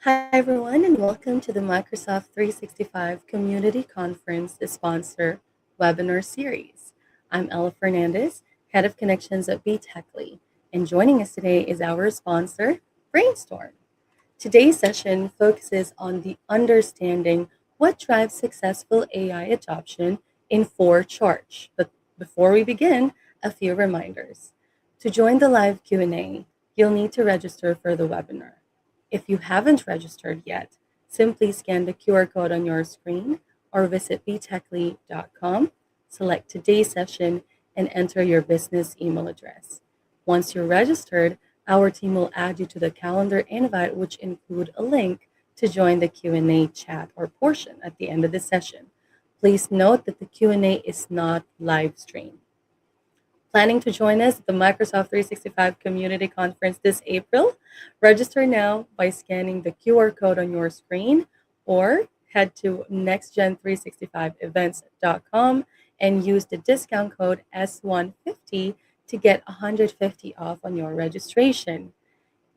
Hi, everyone, and welcome to the Microsoft 365 Community Conference sponsor webinar series. I'm Ella Fernandez, Head of Connections at BTechly, and joining us today is our sponsor, BrainStorm. Today's session focuses on the understanding what drives successful AI adoption in 4Charge. But before we begin, a few reminders. To join the live Q&A, you'll need to register for the webinar. If you haven't registered yet, simply scan the QR code on your screen or visit btechly.com, select today's session, and enter your business email address. Once you're registered, our team will add you to the calendar invite, which include a link to join the Q&A chat or portion at the end of the session. Please note that the Q&A is not live streamed. Planning to join us at the Microsoft 365 Community Conference this April? Register now by scanning the QR code on your screen or head to nextgen365events.com and use the discount code S150 to get $150 off on your registration.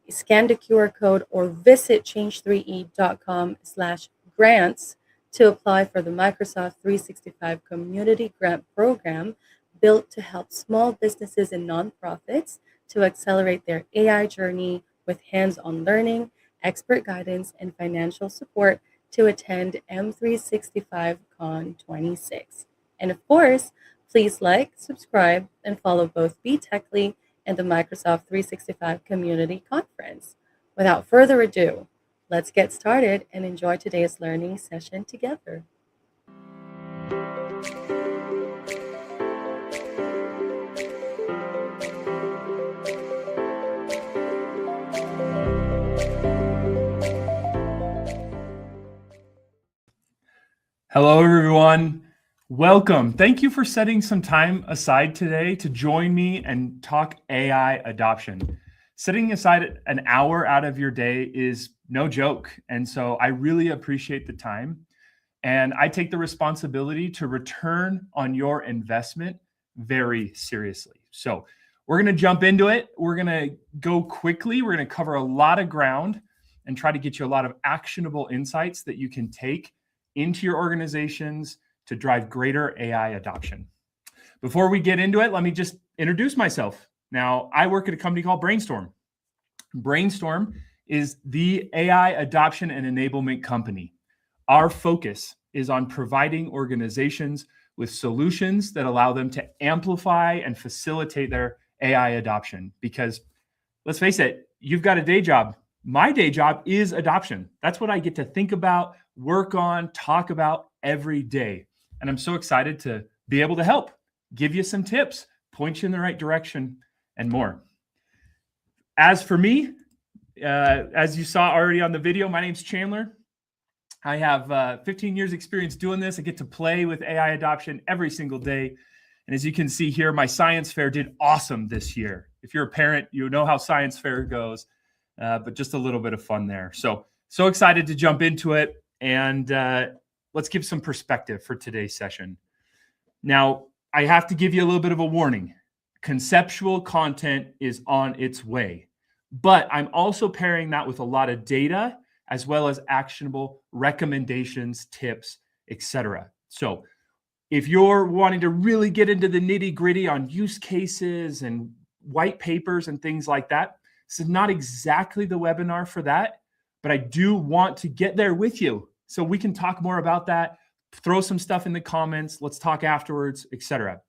Scan the QR code or visit change3e.com/grants to apply for the Microsoft 365 Community Grant Program built to help small businesses and nonprofits to accelerate their AI journey with hands-on learning, expert guidance, and financial support to attend M365Con 26. And of course, please like, subscribe, and follow both BTechly and the Microsoft 365 Community Conference. Without further ado, let's get started and enjoy today's learning session together. Hello, everyone. Welcome. Thank you for setting some time aside today to join me and talk AI adoption. Setting aside an hour out of your day is no joke. And so I really appreciate the time. And I take the responsibility to return on your investment very seriously. So we're going to jump into it. We're going to go quickly. We're going to cover a lot of ground and try to get you a lot of actionable insights that you can take into your organizations to drive greater AI adoption. Before we get into it, let me just introduce myself. Now, I work at a company called BrainStorm. BrainStorm is the AI adoption and enablement company. Our focus is on providing organizations with solutions that allow them to amplify and facilitate their AI adoption. Because let's face it, you've got a day job. My day job is adoption. That's what I get to think about, work on, talk about every day. And I'm so excited to be able to help, give you some tips, point you in the right direction, and more. As for me, as you saw already on the video, my name's Chandler. I have 15 years experience doing this. I get to play with AI adoption every single day. And as you can see here, my science fair did awesome this year. If you're a parent, you know how science fair goes. But just a little bit of fun there. So excited to jump into it. And let's give some perspective for today's session. Now, I have to give you a little bit of a warning. Conceptual content is on its way. But I'm also pairing that with a lot of data, as well as actionable recommendations, tips, etc. So if you're wanting to really get into the nitty-gritty on use cases and white papers and things like that, this is not exactly the webinar for that, but I do want to get there with you so we can talk more about that, throw some stuff in the comments, let's talk afterwards, etc.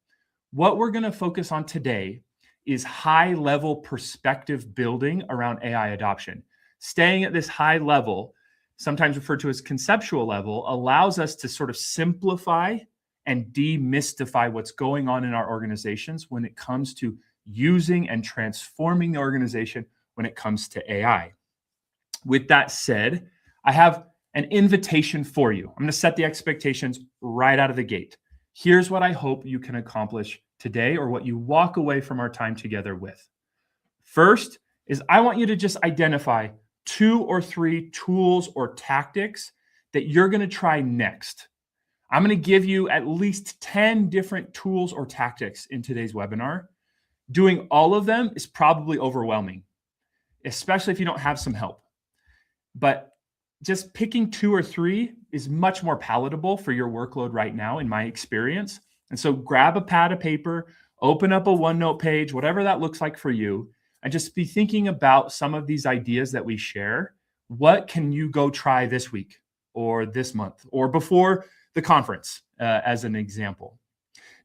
What we're going to focus on today is high-level perspective building around AI adoption. Staying at this high level, sometimes referred to as conceptual level, allows us to sort of simplify and demystify what's going on in our organizations when it comes to using and transforming the organization when it comes to AI. With that said, I have an invitation for you. I'm going to set the expectations right out of the gate. Here's what I hope you can accomplish today, or what you walk away from our time together with. First is I want you to just identify 2 or 3 tools or tactics that you're going to try next. I'm going to give you at least 10 different tools or tactics in today's webinar. Doing all of them is probably overwhelming, especially if you don't have some help. But just picking 2 or 3 is much more palatable for your workload right now, in my experience. And so grab a pad of paper, open up a OneNote page, whatever that looks like for you, and just be thinking about some of these ideas that we share. What can you go try this week or this month or before the conference, as an example?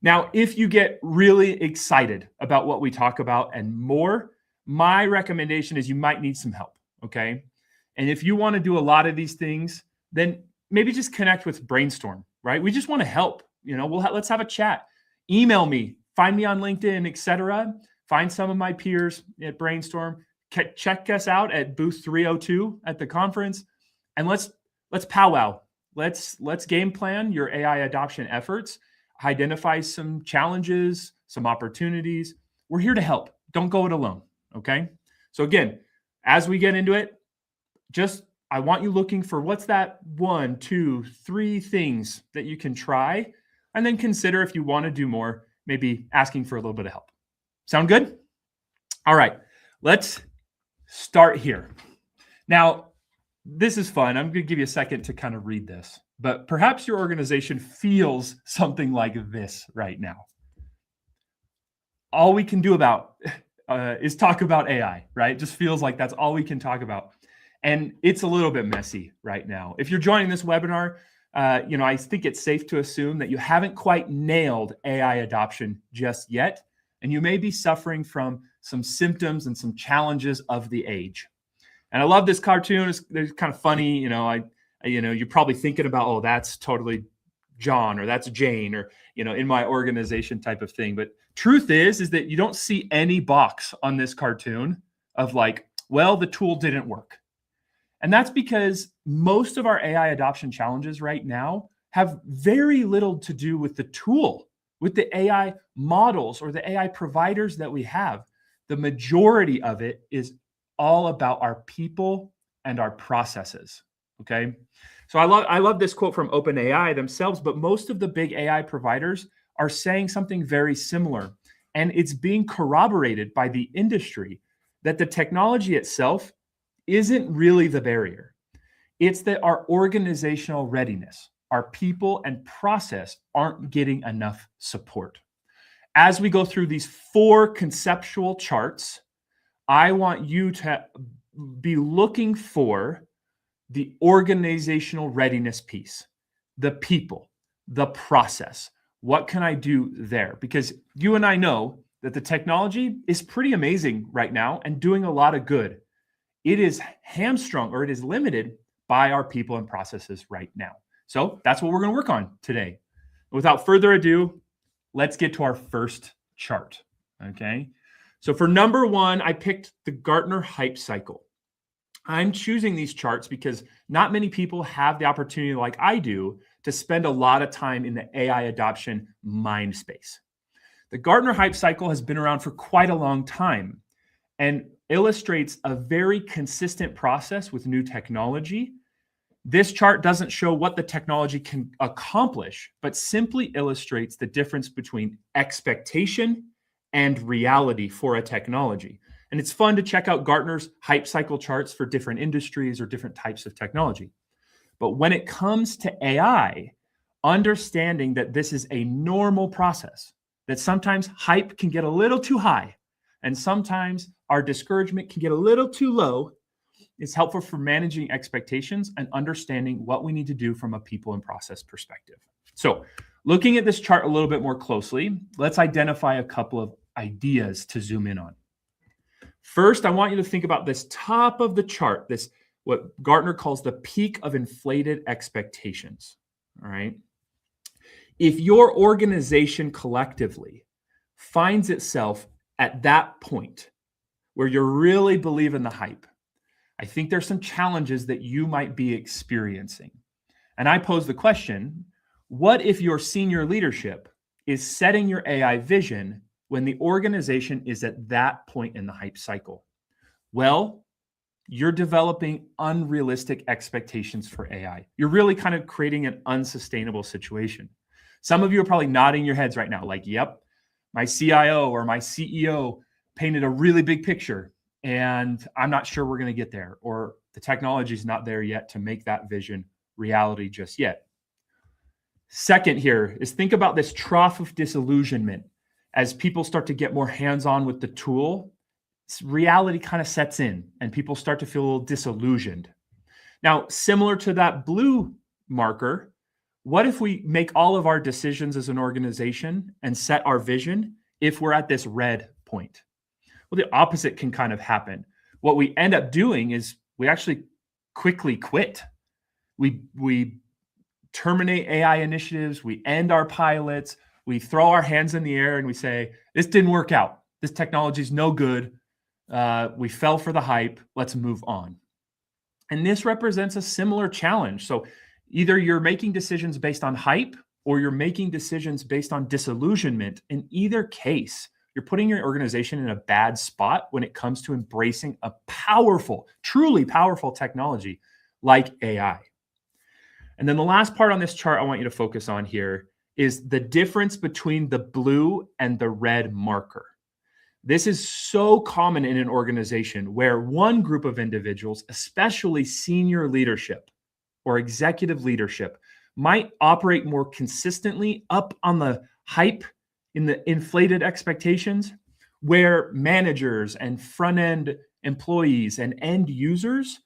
Now, if you get really excited about what we talk about and more, my recommendation is you might need some help, okay? And if you want to do a lot of these things, then maybe just connect with BrainStorm, right? We just want to help. Let's have a chat. Email me, find me on LinkedIn, etc. Find some of my peers at BrainStorm. Check us out at booth 302 at the conference, and let's powwow. Let's game plan your AI adoption efforts. Identify some challenges, some opportunities. We're here to help. Don't go it alone, okay? So again, as we get into it, I want you looking for what's that 1, 2, 3 things that you can try, and then consider if you want to do more, maybe asking for a little bit of help. Sound good? All right, let's start here. Now, this is fun. I'm going to give you a second to kind of read this, but perhaps your organization feels something like this right now. All we can do about is talk about AI, right? It just feels like that's all we can talk about. And it's a little bit messy right now. If you're joining this webinar, I think it's safe to assume that you haven't quite nailed AI adoption just yet, and you may be suffering from some symptoms and some challenges of the age. And I love this cartoon. It's kind of funny. You're probably thinking about, oh, that's totally John or that's Jane or, in my organization type of thing. But truth is that you don't see any box on this cartoon of like, well, the tool didn't work. And that's because most of our AI adoption challenges right now have very little to do with the tool, with the AI models or the AI providers that we have. The majority of it is all about our people and our processes, okay? So I love this quote from OpenAI themselves, but most of the big AI providers are saying something very similar. And it's being corroborated by the industry that the technology itself isn't really the barrier. It's that our organizational readiness, our people and process aren't getting enough support. As we go through these 4 conceptual charts, I want you to be looking for the organizational readiness piece, the people, the process. What can I do there? Because you and I know that the technology is pretty amazing right now and doing a lot of good. It is hamstrung or it is limited by our people and processes right now. So that's what we're going to work on today. Without further ado, let's get to our first chart, okay? So for number 1, I picked the Gartner Hype Cycle. I'm choosing these charts because not many people have the opportunity like I do to spend a lot of time in the AI adoption mind space. The Gartner Hype Cycle has been around for quite a long time and illustrates a very consistent process with new technology. This chart doesn't show what the technology can accomplish, but simply illustrates the difference between expectation and reality for a technology. And it's fun to check out Gartner's hype cycle charts for different industries or different types of technology. But when it comes to AI, understanding that this is a normal process, that sometimes hype can get a little too high, and sometimes our discouragement can get a little too low, is helpful for managing expectations and understanding what we need to do from a people and process perspective. So looking at this chart a little bit more closely, let's identify a couple of ideas to zoom in on. First, I want you to think about this top of the chart, this what Gartner calls the peak of inflated expectations, all right? If your organization collectively finds itself at that point where you're really believing the hype, I think there's some challenges that you might be experiencing. And I pose the question, what if your senior leadership is setting your AI vision when the organization is at that point in the hype cycle? Well, you're developing unrealistic expectations for AI. You're really kind of creating an unsustainable situation. Some of you are probably nodding your heads right now, like, yep, my CIO or my CEO painted a really big picture and I'm not sure we're going to get there. Or The technology is not there yet to make that vision reality just yet. Second here is think about this trough of disillusionment. As people start to get more hands-on with the tool, reality kind of sets in and people start to feel a little disillusioned. Now, similar to that blue marker, what if we make all of our decisions as an organization and set our vision if we're at this red point? Well, the opposite can kind of happen. What we end up doing is we actually quickly quit. We terminate AI initiatives, we end our pilots, we throw our hands in the air and we say, this didn't work out. This technology is no good. We fell for the hype. Let's move on. And this represents a similar challenge. So either you're making decisions based on hype or you're making decisions based on disillusionment. In either case, you're putting your organization in a bad spot when it comes to embracing a powerful, truly powerful technology like AI. And then the last part on this chart I want you to focus on here is the difference between the blue and the red marker. This is so common in an organization where one group of individuals, especially senior leadership or executive leadership, might operate more consistently up on the hype in the inflated expectations, where managers and front-end employees and end users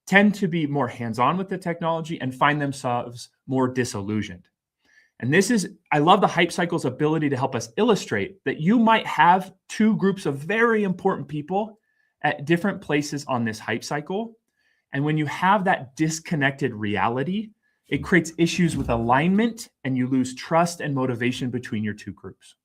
tend to be more hands-on with the technology and find themselves more disillusioned. And this is, I love the hype cycle's ability to help us illustrate that you might have two groups of very important people at different places on this hype cycle. And when you have that disconnected reality, it creates issues with alignment and you lose trust and motivation between your two groups.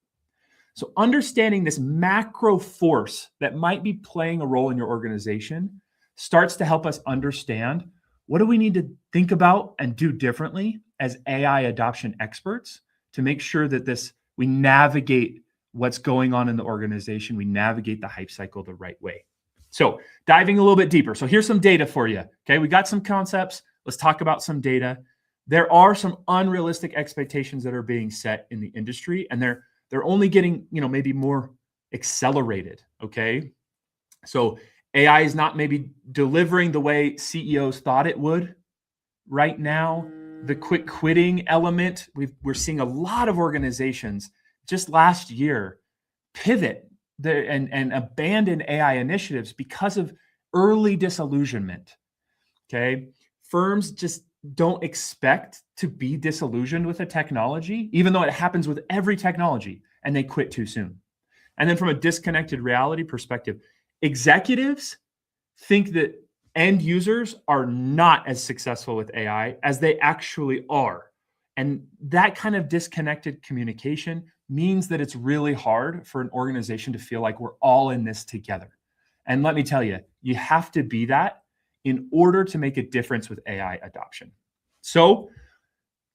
So understanding this macro force that might be playing a role in your organization starts to help us understand what do we need to think about and do differently as AI adoption experts to make sure that we navigate what's going on in the organization, we navigate the hype cycle the right way. So diving a little bit deeper. So here's some data for you. Okay, we got some concepts. Let's talk about some data. There are some unrealistic expectations that are being set in the industry, and they're only getting, maybe more accelerated. Okay, so AI is not maybe delivering the way CEOs thought it would right now. The quick quitting element, we're seeing a lot of organizations just last year pivot and abandon AI initiatives because of early disillusionment. Okay, firms just don't expect to be disillusioned with a technology, even though it happens with every technology, and they quit too soon. And then from a disconnected reality perspective, executives think that end users are not as successful with AI as they actually are. And that kind of disconnected communication means that it's really hard for an organization to feel like we're all in this together. And let me tell you, you have to be that in order to make a difference with AI adoption. So,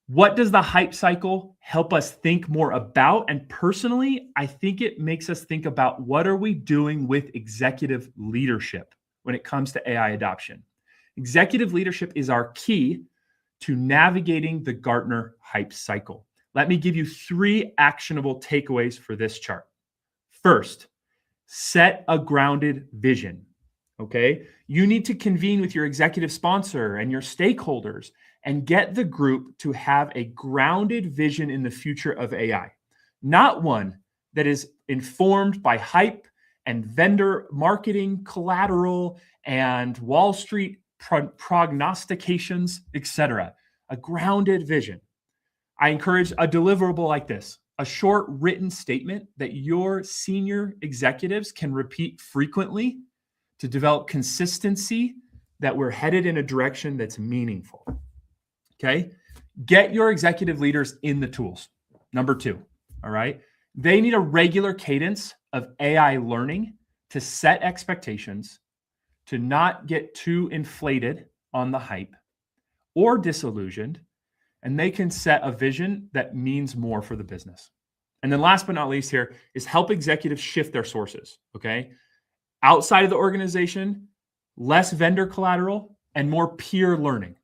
what does the hype cycle help us think more about? And personally, I think it makes us think about what are we doing with executive leadership when it comes to AI adoption. Executive leadership is our key to navigating the Gartner hype cycle. Let me give you 3 actionable takeaways for this chart. First, set a grounded vision. Okay, you need to convene with your executive sponsor and your stakeholders and get the group to have a grounded vision in the future of AI, not one that is informed by hype and vendor marketing collateral and Wall Street prognostications, etc. A grounded vision. I encourage a deliverable like this, a short written statement that your senior executives can repeat frequently to develop consistency that we're headed in a direction that's meaningful. Okay? Get your executive leaders in the tools. Number 2, all right? They need a regular cadence of AI learning to set expectations, to not get too inflated on the hype or disillusioned, and they can set a vision that means more for the business. And then last but not least here is help executives shift their sources, okay? Outside of the organization, less vendor collateral and more peer learning.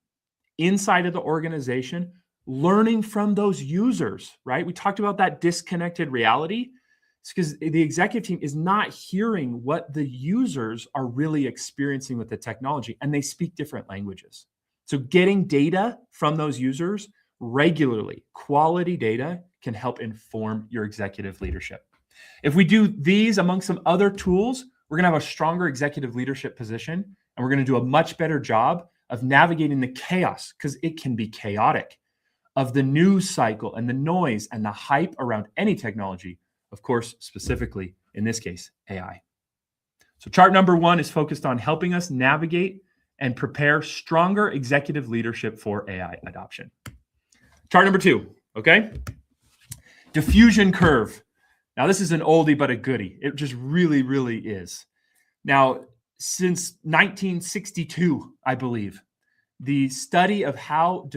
Inside of the organization, learning from those users, right? We talked about that disconnected reality. It's because the executive team is not hearing what the users are really experiencing with the technology, and they speak different languages. So getting data from those users regularly, quality data, can help inform your executive leadership. If we do these among some other tools, we're going to have a stronger executive leadership position, and we're going to do a much better job of navigating the chaos, because it can be chaotic, of the news cycle and the noise and the hype around any technology, of course, specifically in this case, AI. So chart number 1 is focused on helping us navigate and prepare stronger executive leadership for AI adoption. Chart number 2, okay? Diffusion curve. Now, this is an oldie but a goodie. It just really, really is. Now, since 1962, I believe, the study of how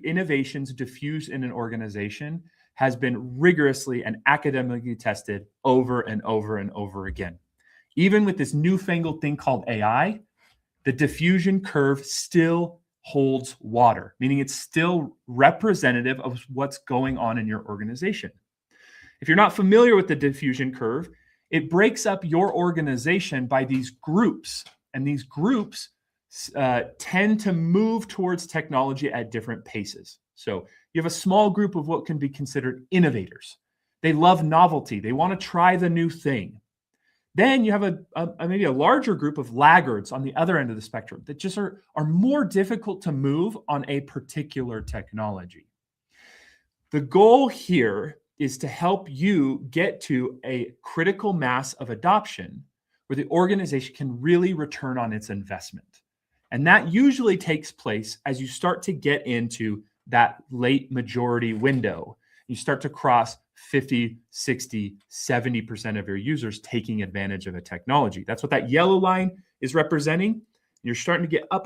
innovations diffuse in an organization has been rigorously and academically tested over and over and over again. Even with this newfangled thing called AI, the diffusion curve still holds water, meaning it's still representative of what's going on in your organization. If you're not familiar with the diffusion curve, it breaks up your organization by these groups, and these groups tend to move towards technology at different paces. So you have a small group of what can be considered innovators. They love novelty. They want to try the new thing. Then you have maybe a larger group of laggards on the other end of the spectrum that just are more difficult to move on a particular technology. The goal here is to help you get to a critical mass of adoption where the organization can really return on its investment. And that usually takes place as you start to get into that late majority window. You start to cross 50, 60, 70% of your users taking advantage of a technology. That's what that yellow line is representing. You're starting to get up,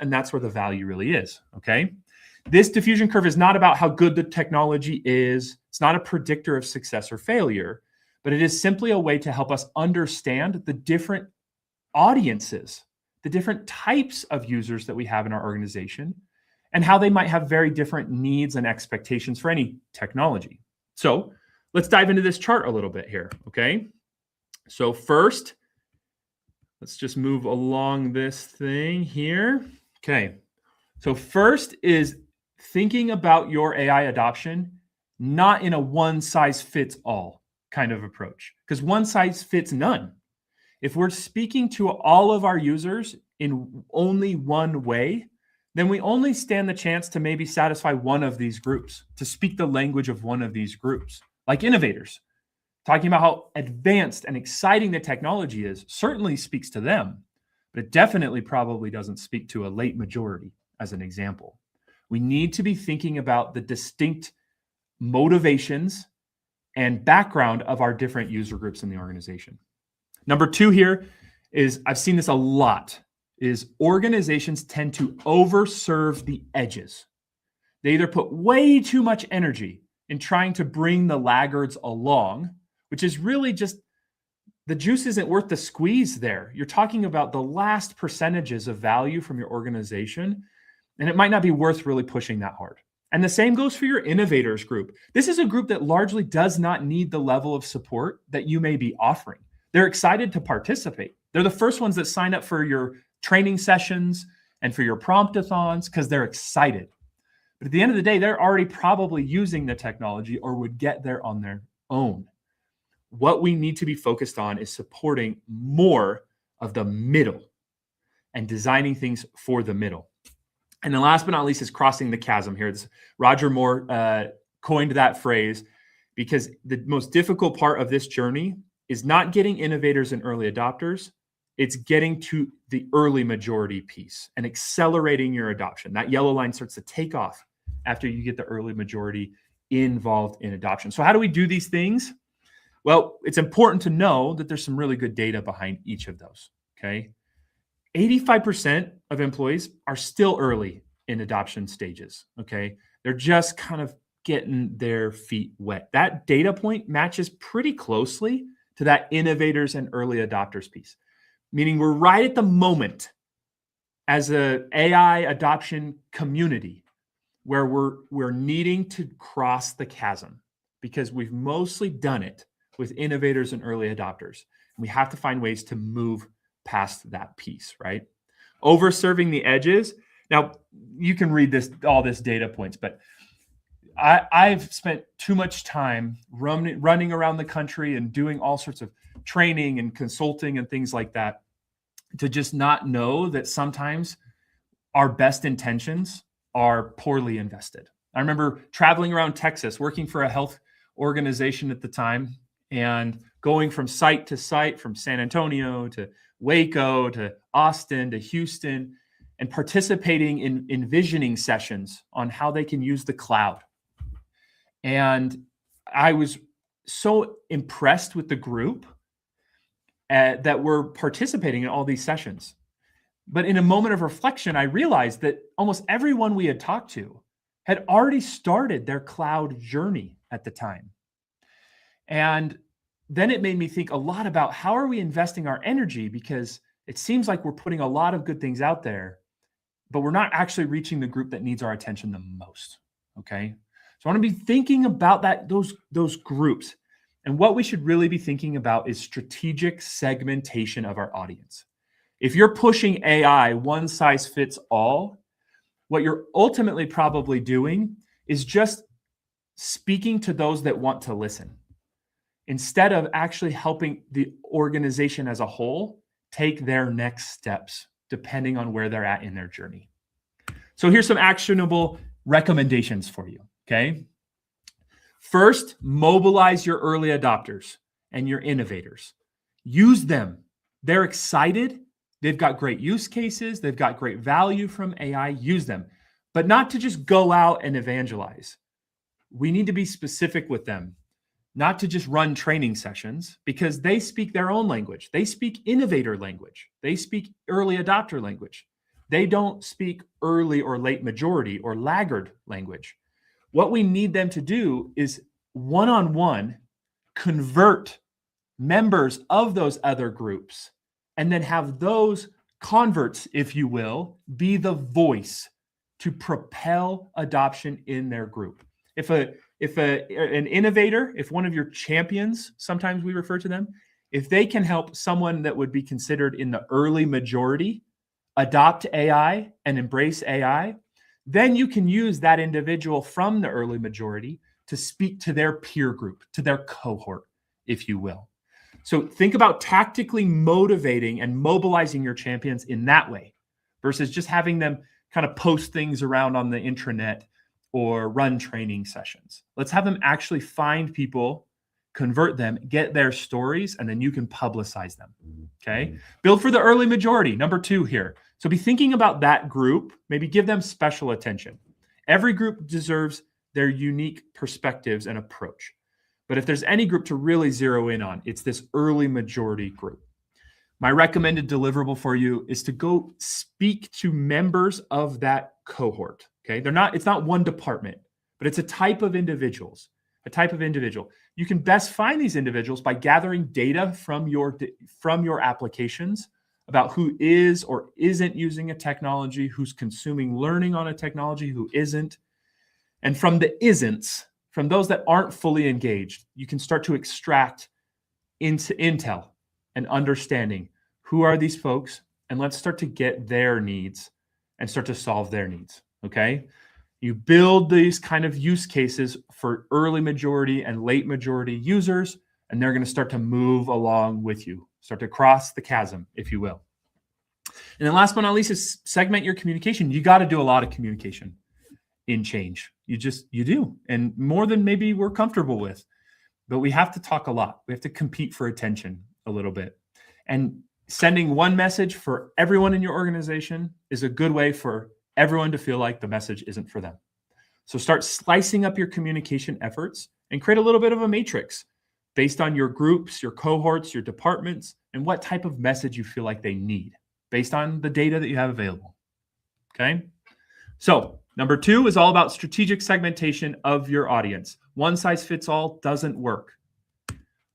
and that's where the value really is, okay? This diffusion curve is not about how good the technology is. It's not a predictor of success or failure, but it is simply a way to help us understand the different audiences, the different types of users that we have in our organization, and how they might have very different needs and expectations for any technology. So let's dive into this chart a little bit here, okay? So first, let's just move along this thing here. Okay, so first is thinking about your AI adoption, not in a one-size-fits-all kind of approach, because one size fits none. If we're speaking to all of our users in only one way, then we only stand the chance to maybe satisfy one of these groups, to speak the language of one of these groups, like innovators. Talking about how advanced and exciting the technology is certainly speaks to them, but it definitely probably doesn't speak to a late majority, as an example. We need to be thinking about the distinct motivations and background of our different user groups in the organization. Number 2 here is, I've seen this a lot, is organizations tend to overserve the edges. They either put way too much energy in trying to bring the laggards along, which is really just, the juice isn't worth the squeeze there. You're talking about the last percentages of value from your organization, and it might not be worth really pushing that hard. And the same goes for your innovators group. This is a group that largely does not need the level of support that you may be offering. They're excited to participate. They're the first ones that sign up for your training sessions and for your promptathons because they're excited. But at the end of the day, they're already probably using the technology or would get there on their own. What we need to be focused on is supporting more of the middle and designing things for the middle. And then last but not least is crossing the chasm here. Roger Moore coined that phrase because the most difficult part of this journey is not getting innovators and early adopters. It's getting to the early majority piece and accelerating your adoption. That yellow line starts to take off after you get the early majority involved in adoption. So how do we do these things? Well, it's important to know that there's some really good data behind each of those, okay? 85% of employees are still early in adoption stages, okay? They're just kind of getting their feet wet. That data point matches pretty closely to that innovators and early adopters piece, meaning we're right at the moment as an AI adoption community where we're needing to cross the chasm because we've mostly done it. with innovators and early adopters. We have to find ways to move past that piece, right? Over-serving the edges. Now, you can read all this data points, but I've spent too much time running around the country and doing all sorts of training and consulting and things like that to just not know that sometimes our best intentions are poorly invested. I remember traveling around Texas, working for a health organization at the time, and going from site to site, from San Antonio to Waco to Austin to Houston, and participating in envisioning sessions on how they can use the cloud. And I was so impressed with the group that were participating in all these sessions. But in a moment of reflection, I realized that almost everyone we had talked to had already started their cloud journey at the time. And then it made me think a lot about how are we investing our energy, because it seems like we're putting a lot of good things out there, but we're not actually reaching the group that needs our attention the most. Okay. So I want to be thinking about those groups. And what we should really be thinking about is strategic segmentation of our audience. If you're pushing AI one size fits all, what you're ultimately probably doing is just speaking to those that want to listen, instead of actually helping the organization as a whole take their next steps, depending on where they're at in their journey. So here's some actionable recommendations for you, okay? First, mobilize your early adopters and your innovators. Use them. They're excited. They've got great use cases. They've got great value from AI. Use them, but not to just go out and evangelize. We need to be specific with them, not to just run training sessions, because they speak their own language. They speak innovator language. They speak early adopter language. They don't speak early or late majority or laggard language. What we need them to do is one-on-one convert members of those other groups, and then have those converts, if you will, be the voice to propel adoption in their group. If an innovator, if one of your champions, sometimes we refer to them, if they can help someone that would be considered in the early majority adopt AI and embrace AI, then you can use that individual from the early majority to speak to their peer group, to their cohort, if you will. So think about tactically motivating and mobilizing your champions in that way versus just having them kind of post things around on the intranet or run training sessions. Let's have them actually find people, convert them, get their stories, and then you can publicize them, okay? Build for the early majority, number 2 here. So be thinking about that group, maybe give them special attention. Every group deserves their unique perspectives and approach. But if there's any group to really zero in on, it's this early majority group. My recommended deliverable for you is to go speak to members of that cohort. Okay, it's not one department, but it's a type of individuals, a type of individual. You can best find these individuals by gathering data from your applications about who is or isn't using a technology, who's consuming learning on a technology, who isn't. And from the isn'ts, from those that aren't fully engaged, you can start to extract into intel and understanding who are these folks, and let's start to get their needs and start to solve their needs, okay? You build these kind of use cases for early majority and late majority users, and they're going to start to move along with you, start to cross the chasm, if you will. And then last but not least is segment your communication. You got to do a lot of communication in change. You do. And more than maybe we're comfortable with. But we have to talk a lot. We have to compete for attention a little bit. And sending one message for everyone in your organization is a good way for everyone to feel like the message isn't for them. So start slicing up your communication efforts and create a little bit of a matrix based on your groups, your cohorts, your departments, and what type of message you feel like they need based on the data that you have available. Okay? So number 2 is all about strategic segmentation of your audience. One size fits all doesn't work.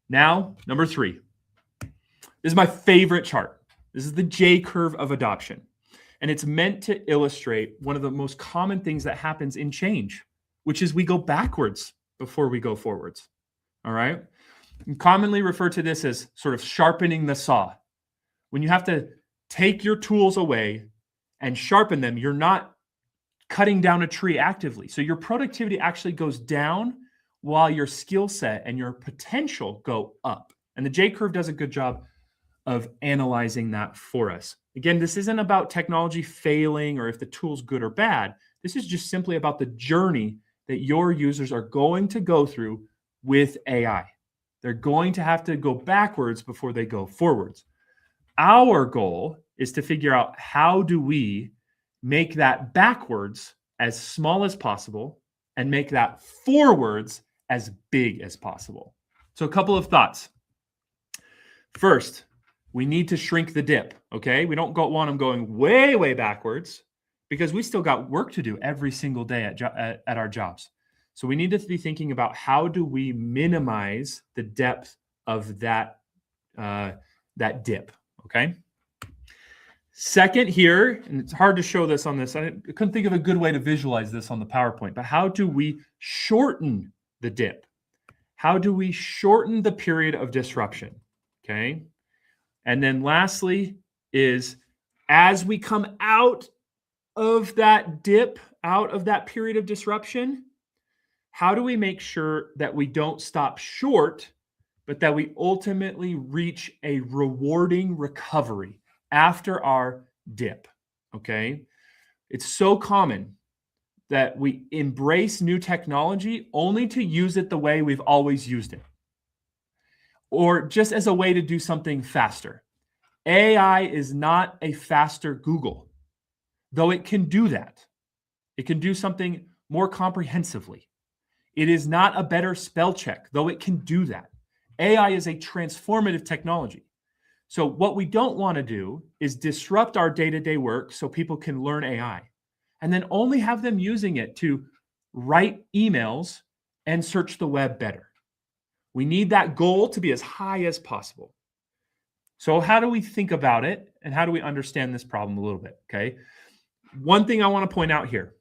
Now, number 3. This is my favorite chart. This is the J curve of adoption. And it's meant to illustrate one of the most common things that happens in change, which is we go backwards before we go forwards. All right. We commonly refer to this as sort of sharpening the saw. When you have to take your tools away and sharpen them, you're not cutting down a tree actively. So your productivity actually goes down while your skill set and your potential go up. And the J curve does a good job of analyzing that for us. Again, this isn't about technology failing or if the tool's good or bad. This is just simply about the journey that your users are going to go through with AI. They're going to have to go backwards before they go forwards. Our goal is to figure out how do we make that backwards as small as possible and make that forwards as big as possible. So a couple of thoughts. First, we need to shrink the dip, okay? We don't want them going way, way backwards because we still got work to do every single day at our jobs. So we need to be thinking about how do we minimize the depth of that dip, okay? Second here, and it's hard to show this on this, I couldn't think of a good way to visualize this on the PowerPoint, but how do we shorten the dip? How do we shorten the period of disruption, okay? And then lastly is as we come out of that dip, out of that period of disruption, how do we make sure that we don't stop short, but that we ultimately reach a rewarding recovery after our dip, okay? It's so common that we embrace new technology only to use it the way we've always used it, or just as a way to do something faster. AI is not a faster Google, though it can do that. It can do something more comprehensively. It is not a better spell check, though it can do that. AI is a transformative technology. So what we don't want to do is disrupt our day-to-day work so people can learn AI and then only have them using it to write emails and search the web better. We need that goal to be as high as possible. So how do we think about it and how do we understand this problem a little bit, okay? One thing I want to point out here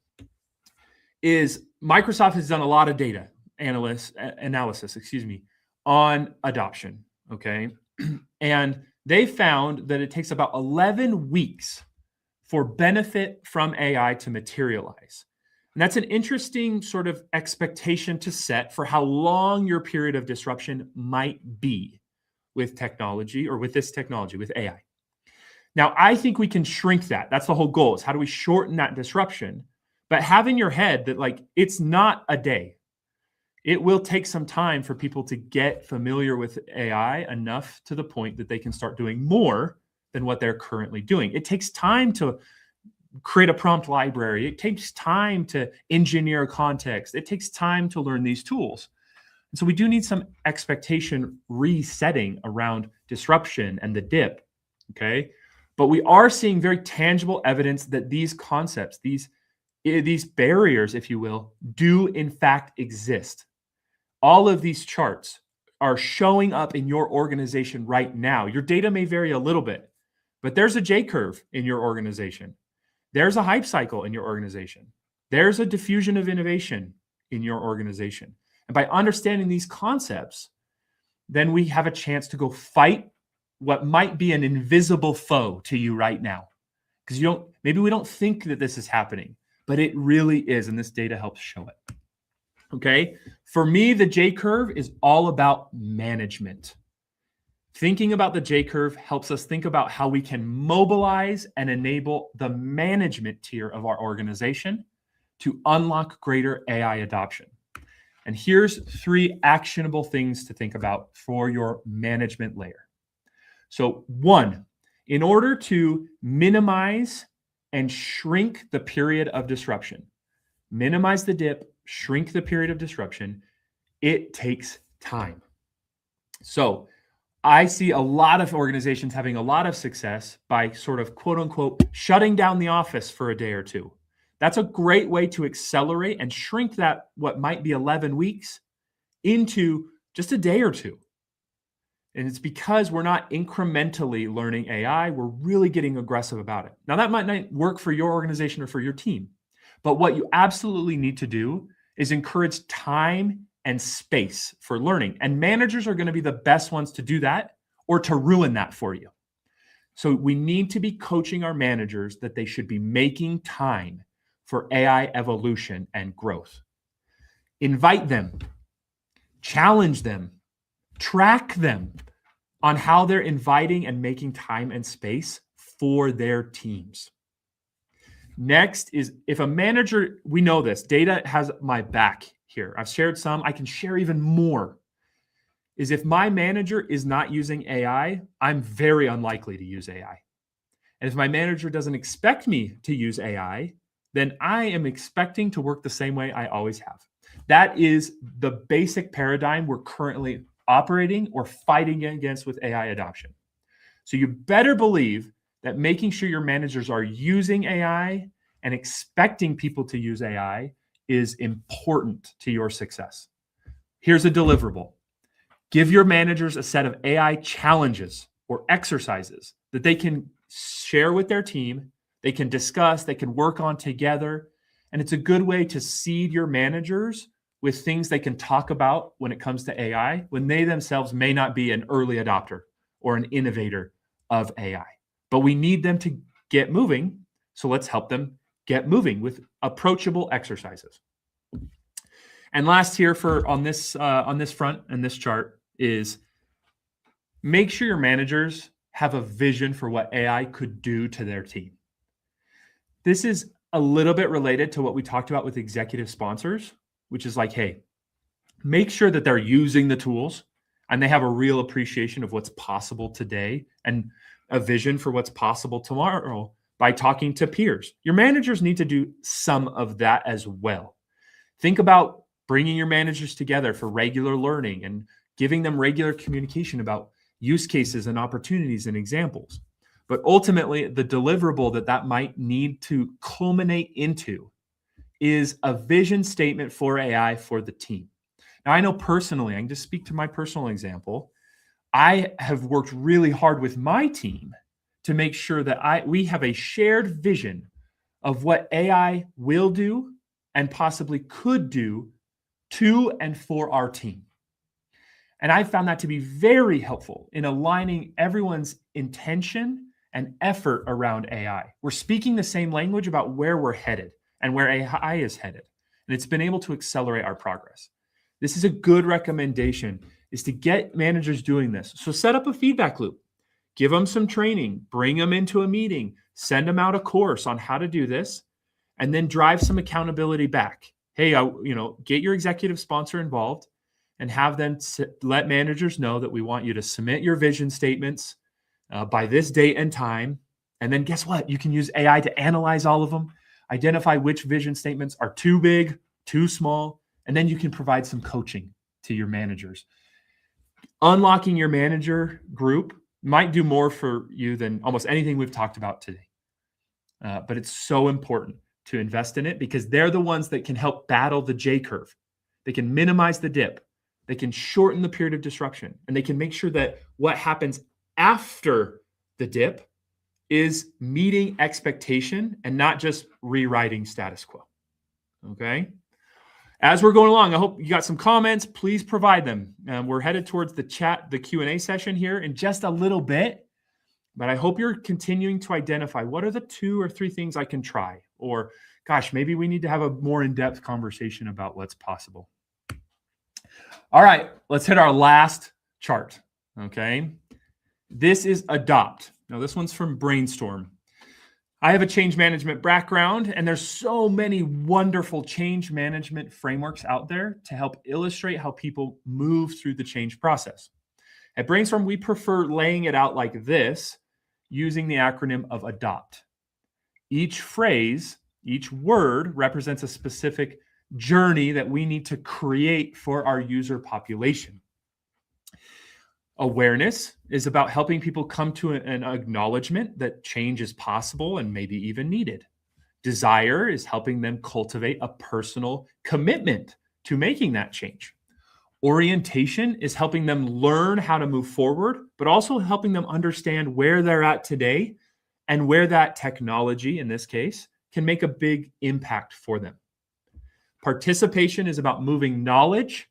is Microsoft has done a lot of data analysis, on adoption, okay? And they found that it takes about 11 weeks for benefit from AI to materialize. And that's an interesting sort of expectation to set for how long your period of disruption might be with technology or with this technology, with AI. Now, I think we can shrink that. That's the whole goal, is how do we shorten that disruption? But have in your head that like, it's not a day. It will take some time for people to get familiar with AI enough to the point that they can start doing more than what they're currently doing. It takes time to create a prompt library. It takes time to engineer context. It takes time to learn these tools. And so we do need some expectation resetting around disruption and the dip, okay? But we are seeing very tangible evidence that these concepts, these barriers, if you will, do in fact exist. All of these charts are showing up in your organization right now. Your data may vary a little bit, but there's a J curve in your organization. There's a hype cycle in your organization. There's a diffusion of innovation in your organization. And by understanding these concepts, then we have a chance to go fight what might be an invisible foe to you right now. Because maybe we don't think that this is happening, but it really is. And this data helps show it. Okay. For me, the J curve is all about management. Thinking about the J curve helps us think about how we can mobilize and enable the management tier of our organization to unlock greater AI adoption. And here's 3 actionable things to think about for your management layer. So 1, in order to minimize and shrink the period of disruption, minimize the dip, shrink the period of disruption, it takes time. So I see a lot of organizations having a lot of success by sort of quote unquote shutting down the office for a day or 2. That's a great way to accelerate and shrink that what might be 11 weeks into just a day or 2. And it's because we're not incrementally learning AI, we're really getting aggressive about it. Now that might not work for your organization or for your team, but what you absolutely need to do is encourage time and space for learning. And managers are going to be the best ones to do that or to ruin that for you. So we need to be coaching our managers that they should be making time for AI evolution and growth. Invite them, challenge them, track them on how they're inviting and making time and space for their teams. Next is if a manager, we know this, data has my back here. I've shared some, I can share even more. Is if my manager is not using AI, I'm very unlikely to use AI. And if my manager doesn't expect me to use AI, then I am expecting to work the same way I always have. That is the basic paradigm we're currently operating or fighting against with AI adoption. So you better believe that making sure your managers are using AI and expecting people to use AI is important to your success. Here's a deliverable. Give your managers a set of AI challenges or exercises that they can share with their team, they can discuss, they can work on together. And it's a good way to seed your managers with things they can talk about when it comes to AI, when they themselves may not be an early adopter or an innovator of AI. But we need them to get moving, so let's help them get moving with approachable exercises. And last here on this front and this chart is make sure your managers have a vision for what AI could do to their team. This is a little bit related to what we talked about with executive sponsors, which is like, hey, make sure that they're using the tools and they have a real appreciation of what's possible today and a vision for what's possible tomorrow by talking to peers. Your managers need to do some of that as well. Think about bringing your managers together for regular learning and giving them regular communication about use cases and opportunities and examples. But ultimately, the deliverable that might need to culminate into is a vision statement for AI for the team. Now, I know personally, I can just speak to my personal example. I have worked really hard with my team to make sure that we have a shared vision of what AI will do and possibly could do to and for our team. And I found that to be very helpful in aligning everyone's intention and effort around AI. We're speaking the same language about where we're headed and where AI is headed. And it's been able to accelerate our progress. This is a good recommendation, is to get managers doing this. So set up a feedback loop, give them some training, bring them into a meeting, send them out a course on how to do this, and then drive some accountability back. Hey, get your executive sponsor involved and have them let managers know that we want you to submit your vision statements by this date and time. And then guess what? You can use AI to analyze all of them, identify which vision statements are too big, too small, and then you can provide some coaching to your managers. Unlocking your manager group might do more for you than almost anything we've talked about today. But it's so important to invest in it because they're the ones that can help battle the J curve. They can minimize the dip. They can shorten the period of disruption, and they can make sure that what happens after the dip is meeting expectation and not just rewriting status quo. Okay. As we're going along, I hope you got some comments. Please provide them. We're headed towards the Q&A session here in just a little bit, but I hope you're continuing to identify what are the 2 or 3 things I can try, or gosh, maybe we need to have a more in-depth conversation about what's possible. All right, let's hit our last chart, okay? This is Adopt. Now, this one's from BrainStorm. I have a change management background, and there's so many wonderful change management frameworks out there to help illustrate how people move through the change process. At BrainStorm, we prefer laying it out like this, using the acronym of ADOPT. Each phrase, each word represents a specific journey that we need to create for our user population. Awareness is about helping people come to an acknowledgement that change is possible and maybe even needed. Desire is helping them cultivate a personal commitment to making that change. Orientation is helping them learn how to move forward, but also helping them understand where they're at today and where that technology, in this case, can make a big impact for them. Participation is about moving knowledge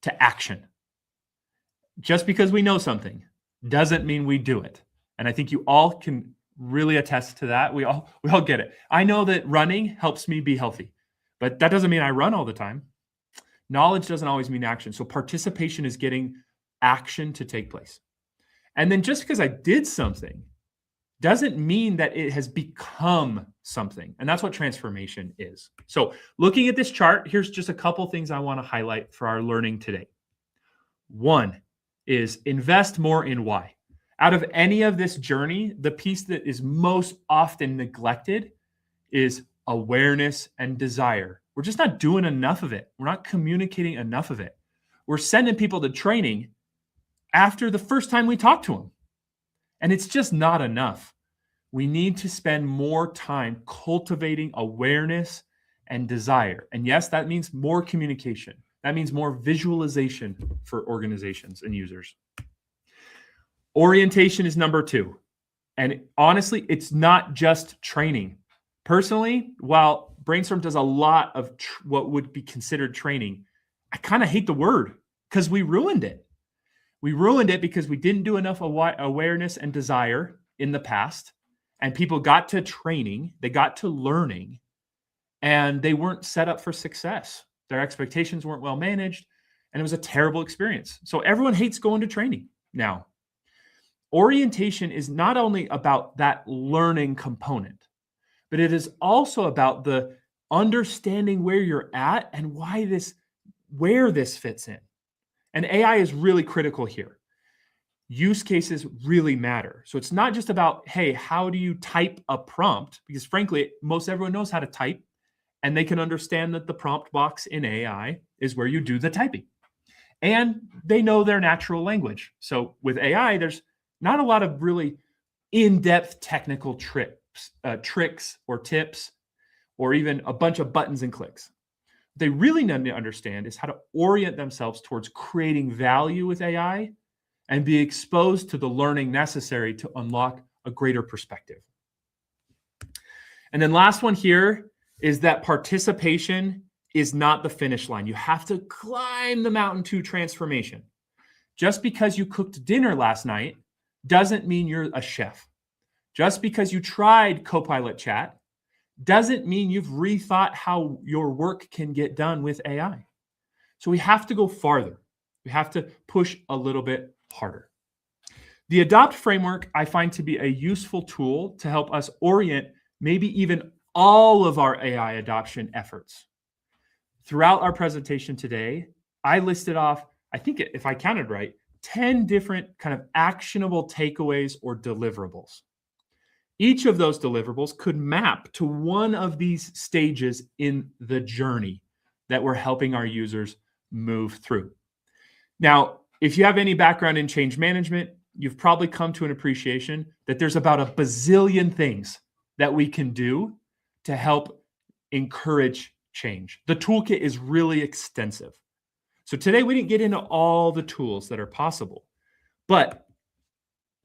to action. Just because we know something doesn't mean we do it. And I think you all can really attest to that. We all get it. I know that running helps me be healthy, but that doesn't mean I run all the time. Knowledge doesn't always mean action. So participation is getting action to take place. And then just because I did something doesn't mean that it has become something. And that's what transformation is. So looking at this chart, here's just a couple things I want to highlight for our learning today. One is invest more in why. Out of any of this journey, the piece that is most often neglected is awareness and desire. We're just not doing enough of it. We're not communicating enough of it. We're sending people to training after the first time we talk to them. And it's just not enough. We need to spend more time cultivating awareness and desire. And yes, that means more communication. That means more visualization for organizations and users. Orientation is number 2. And honestly, it's not just training. Personally, while BrainStorm does a lot of what would be considered training, I kind of hate the word because we ruined it. We ruined it because we didn't do enough awareness and desire in the past. And people got to training, they got to learning, and they weren't set up for success. Their expectations weren't well managed, and it was a terrible experience. So everyone hates going to training now. Orientation is not only about that learning component, but it is also about the understanding where you're at and where this fits in. And AI is really critical here. Use cases really matter. So it's not just about, hey, how do you type a prompt? Because frankly, most everyone knows how to type, and they can understand that the prompt box in AI is where you do the typing. And they know their natural language. So with AI, there's not a lot of really in-depth technical tricks or tips, or even a bunch of buttons and clicks. What they really need to understand is how to orient themselves towards creating value with AI and be exposed to the learning necessary to unlock a greater perspective. And then last one here is that participation is not the finish line. You have to climb the mountain to transformation. Just because you cooked dinner last night doesn't mean you're a chef. Just because you tried Copilot Chat doesn't mean you've rethought how your work can get done with AI. So we have to go farther. We have to push a little bit harder. The Adopt framework I find to be a useful tool to help us orient maybe even all of our AI adoption efforts. Throughout our presentation today, I listed off, I think if I counted right, 10 different kind of actionable takeaways or deliverables. Each of those deliverables could map to one of these stages in the journey that we're helping our users move through. Now, if you have any background in change management, you've probably come to an appreciation that there's about a bazillion things that we can do to help encourage change. The toolkit is really extensive. So today we didn't get into all the tools that are possible, but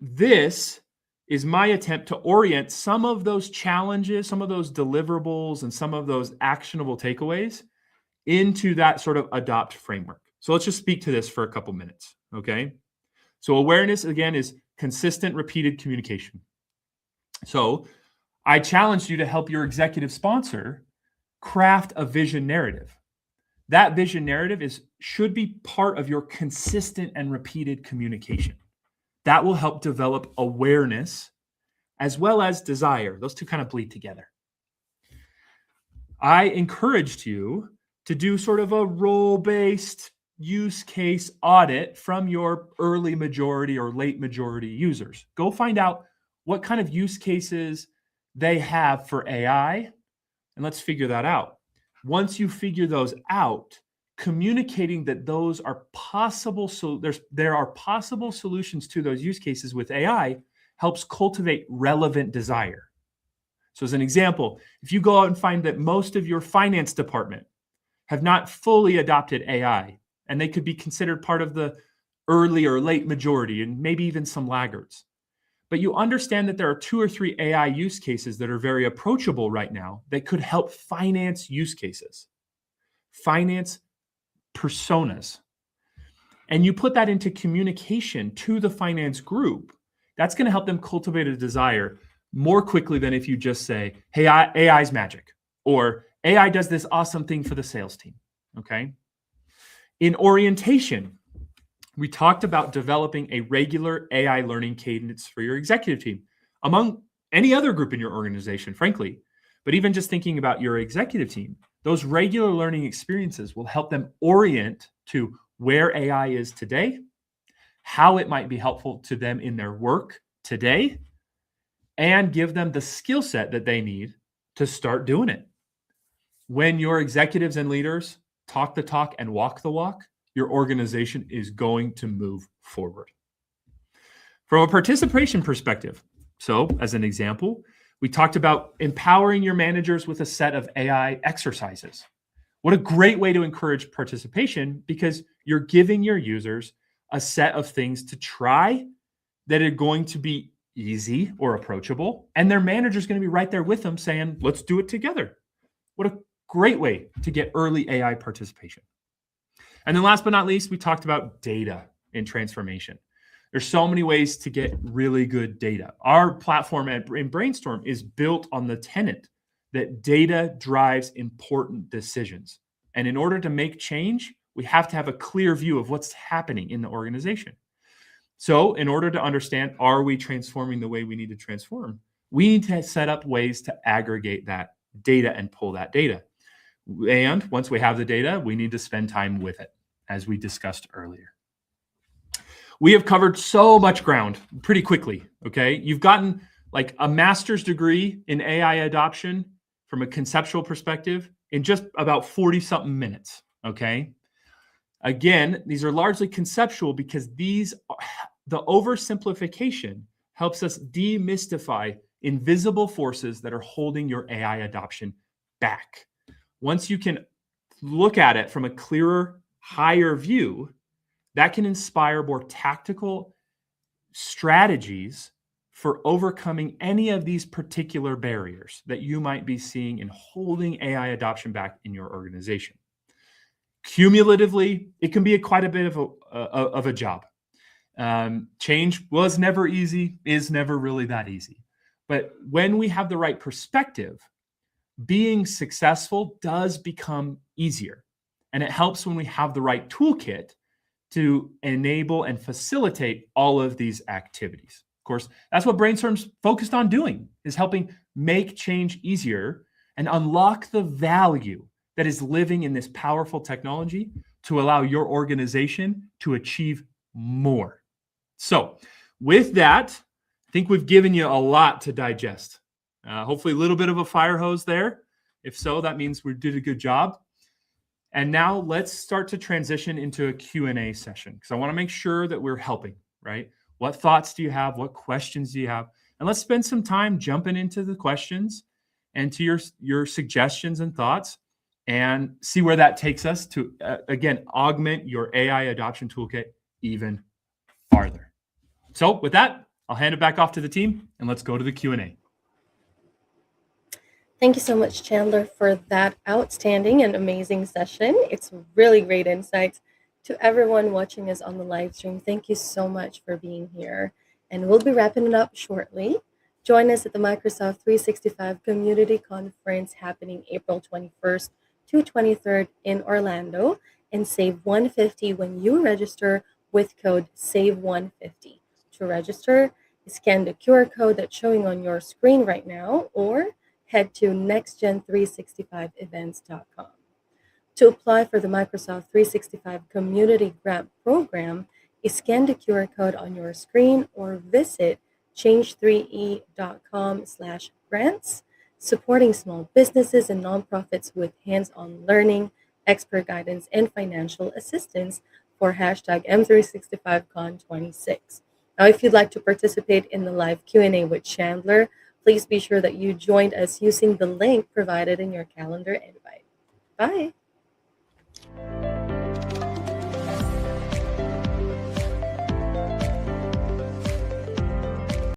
this is my attempt to orient some of those challenges, some of those deliverables, and some of those actionable takeaways into that sort of Adopt framework. So let's just speak to this for a couple minutes, okay? So awareness, again, is consistent, repeated communication. So I challenged you to help your executive sponsor craft a vision narrative. That vision narrative should be part of your consistent and repeated communication. That will help develop awareness as well as desire. Those two kind of bleed together. I encouraged you to do sort of a role-based use case audit from your early majority or late majority users. Go find out what kind of use cases they have for AI, and let's figure that out. Once you figure those out, communicating that those are possible, so there are possible solutions to those use cases with AI helps cultivate relevant desire. So as an example, if you go out and find that most of your finance department have not fully adopted AI, and they could be considered part of the early or late majority, and maybe even some laggards, but you understand that there are 2 or 3 AI use cases that are very approachable right now that could help finance use cases, finance personas. and you put that into communication to the finance group, that's going to help them cultivate a desire more quickly than if you just say, hey, AI is magic, or AI does this awesome thing for the sales team, okay? In orientation, we talked about developing a regular AI learning cadence for your executive team, among any other group in your organization, frankly. But even just thinking about your executive team, those regular learning experiences will help them orient to where AI is today, how it might be helpful to them in their work today, and give them the skill set that they need to start doing it. When your executives and leaders talk the talk and walk the walk, your organization is going to move forward. From a participation perspective, so as an example, we talked about empowering your managers with a set of AI exercises. What a great way to encourage participation, because you're giving your users a set of things to try that are going to be easy or approachable, and their manager's going to be right there with them saying, let's do it together. What a great way to get early AI participation. And then last but not least, we talked about data in transformation. There's so many ways to get really good data. Our platform in BrainStorm is built on the tenet that data drives important decisions. And in order to make change, we have to have a clear view of what's happening in the organization. So in order to understand, are we transforming the way we need to transform? We need to set up ways to aggregate that data and pull that data. And once we have the data, we need to spend time with it, as we discussed earlier. We have covered so much ground pretty quickly, okay? You've gotten like a master's degree in AI adoption from a conceptual perspective in just about 40-something minutes, okay? Again, these are largely conceptual because the oversimplification helps us demystify invisible forces that are holding your AI adoption back. Once you can look at it from a clearer, higher view, that can inspire more tactical strategies for overcoming any of these particular barriers that you might be seeing in holding AI adoption back in your organization. Cumulatively, it can be quite a bit of a job. Change was never easy, is never really that easy. But when we have the right perspective, being successful does become easier. And it helps when we have the right toolkit to enable and facilitate all of these activities. Of course, that's what BrainStorm's focused on doing, is helping make change easier and unlock the value that is living in this powerful technology to allow your organization to achieve more. So with that, I think we've given you a lot to digest. Hopefully a little bit of a fire hose there. If so, that means we did a good job. And now let's start to transition into a Q&A session, because I want to make sure that we're helping, right? What thoughts do you have? What questions do you have? And let's spend some time jumping into the questions and to your suggestions and thoughts, and see where that takes us to, again, augment your AI adoption toolkit even farther. So with that, I'll hand it back off to the team, and let's go to the Q&A. Thank you so much, Chandler, for that outstanding and amazing session. It's really great insights. To everyone watching us on the live stream, thank you so much for being here. And we'll be wrapping it up shortly. Join us at the Microsoft 365 Community Conference happening April 21st to 23rd in Orlando, and save $150 when you register with code SAVE150. To register, scan the QR code that's showing on your screen right now, or head to nextgen365events.com. To apply for the Microsoft 365 Community Grant Program, scan the QR code on your screen or visit change3e.com/grants, supporting small businesses and nonprofits with hands-on learning, expert guidance, and financial assistance for hashtag M365Con26. Now, if you'd like to participate in the live Q&A with Chandler, please be sure that you joined us using the link provided in your calendar invite. Bye.